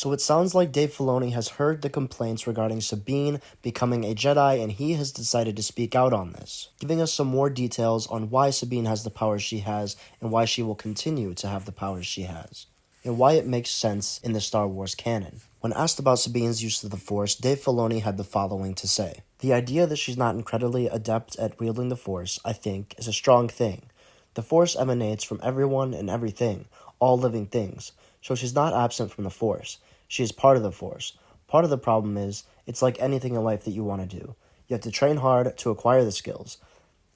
So it sounds like Dave Filoni has heard the complaints regarding Sabine becoming a Jedi, and he has decided to speak out on this, giving us some more details on why Sabine has the powers she has and why she will continue to have the powers she has, and why it makes sense in the Star Wars canon. When asked about Sabine's use of the Force, Dave Filoni had the following to say. The idea that she's not incredibly adept at wielding the Force, I think, is a strong thing. The Force emanates from everyone and everything, all living things, so she's not absent from the Force. She is part of the Force. Part of the problem is, it's like anything in life that you want to do. You have to train hard to acquire the skills.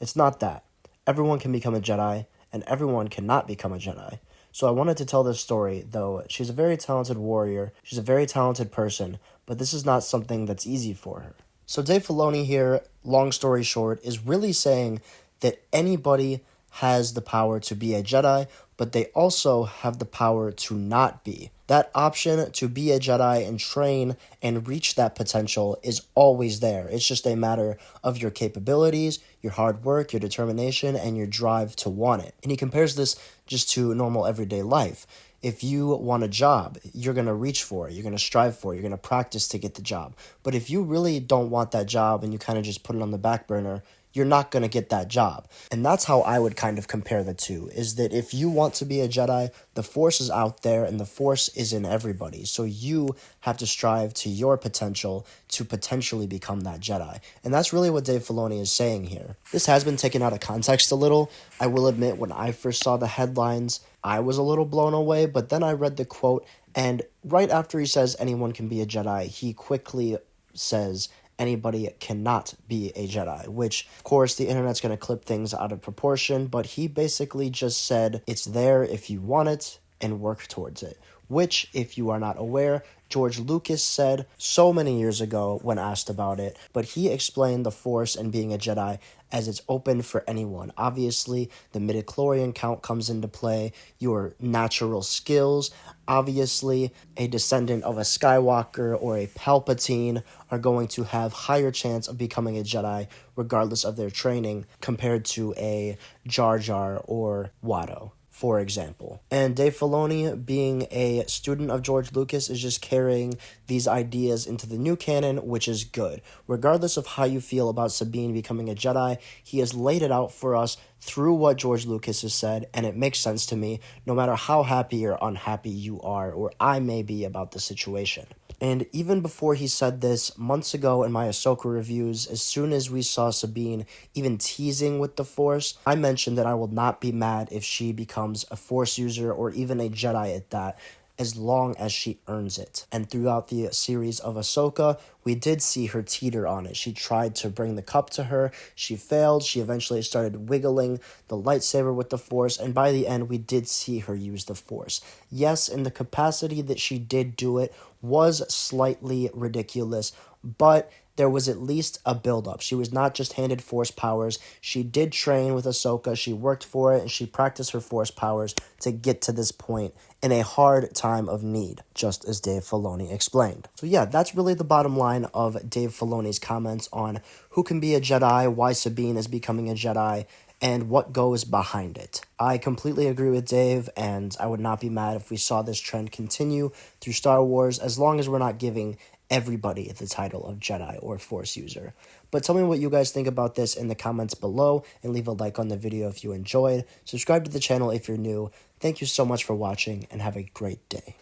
It's not that. Everyone can become a Jedi, and everyone cannot become a Jedi. So I wanted to tell this story, though she's a very talented warrior, she's a very talented person, but this is not something that's easy for her. So Dave Filoni here, long story short, is really saying that anybody has the power to be a Jedi, but they also have the power to not be. That option to be a Jedi and train and reach that potential is always there. It's just a matter of your capabilities, your hard work, your determination, and your drive to want it. And he compares this just to normal everyday life. If you want a job, you're going to reach for it, you're going to strive for it, you're going to practice to get the job. But if you really don't want that job and you kind of just put it on the back burner, you're not going to get that job. And that's how I would kind of compare the two, is that if you want to be a Jedi, the Force is out there and the Force is in everybody. So you have to strive to your potential to potentially become that Jedi. And that's really what Dave Filoni is saying here. This has been taken out of context a little. I will admit, when I first saw the headlines, I was a little blown away, but then I read the quote, and right after he says anyone can be a Jedi, he quickly says anybody cannot be a Jedi, which, of course, the internet's going to clip things out of proportion, but he basically just said it's there if you want it and work towards it, which, if you are not aware, George Lucas said so many years ago when asked about it, but he explained the Force and being a Jedi as it's open for anyone. Obviously, the midichlorian count comes into play, your natural skills. Obviously, a descendant of a Skywalker or a Palpatine are going to have higher chance of becoming a Jedi regardless of their training compared to a Jar Jar or Watto, for example. And Dave Filoni, being a student of George Lucas, is just carrying these ideas into the new canon, which is good. Regardless of how you feel about Sabine becoming a Jedi, he has laid it out for us through what George Lucas has said, and it makes sense to me, no matter how happy or unhappy you are, or I may be about the situation. And even before he said this, months ago in my Ahsoka reviews, as soon as we saw Sabine even teasing with the Force, I mentioned that I will not be mad if she becomes a Force user or even a Jedi at that, as long as she earns it. And throughout the series of Ahsoka, we did see her teeter on it. She tried to bring the cup to her, she failed, she eventually started wiggling the lightsaber with the Force, and by the end we did see her use the Force. Yes, in the capacity that she did do it was slightly ridiculous, but there was at least a build-up. She was not just handed Force powers. She did train with Ahsoka, she worked for it, and she practiced her Force powers to get to this point in a hard time of need, just as Dave Filoni explained. So yeah, that's really the bottom line of Dave Filoni's comments on who can be a Jedi, why Sabine is becoming a Jedi, and what goes behind it. I completely agree with Dave, and I would not be mad if we saw this trend continue through Star Wars, as long as we're not giving everybody the title of Jedi or Force user. But tell me what you guys think about this in the comments below, and leave a like on the video if you enjoyed. Subscribe to the channel if you're new. Thank you so much for watching, and have a great day.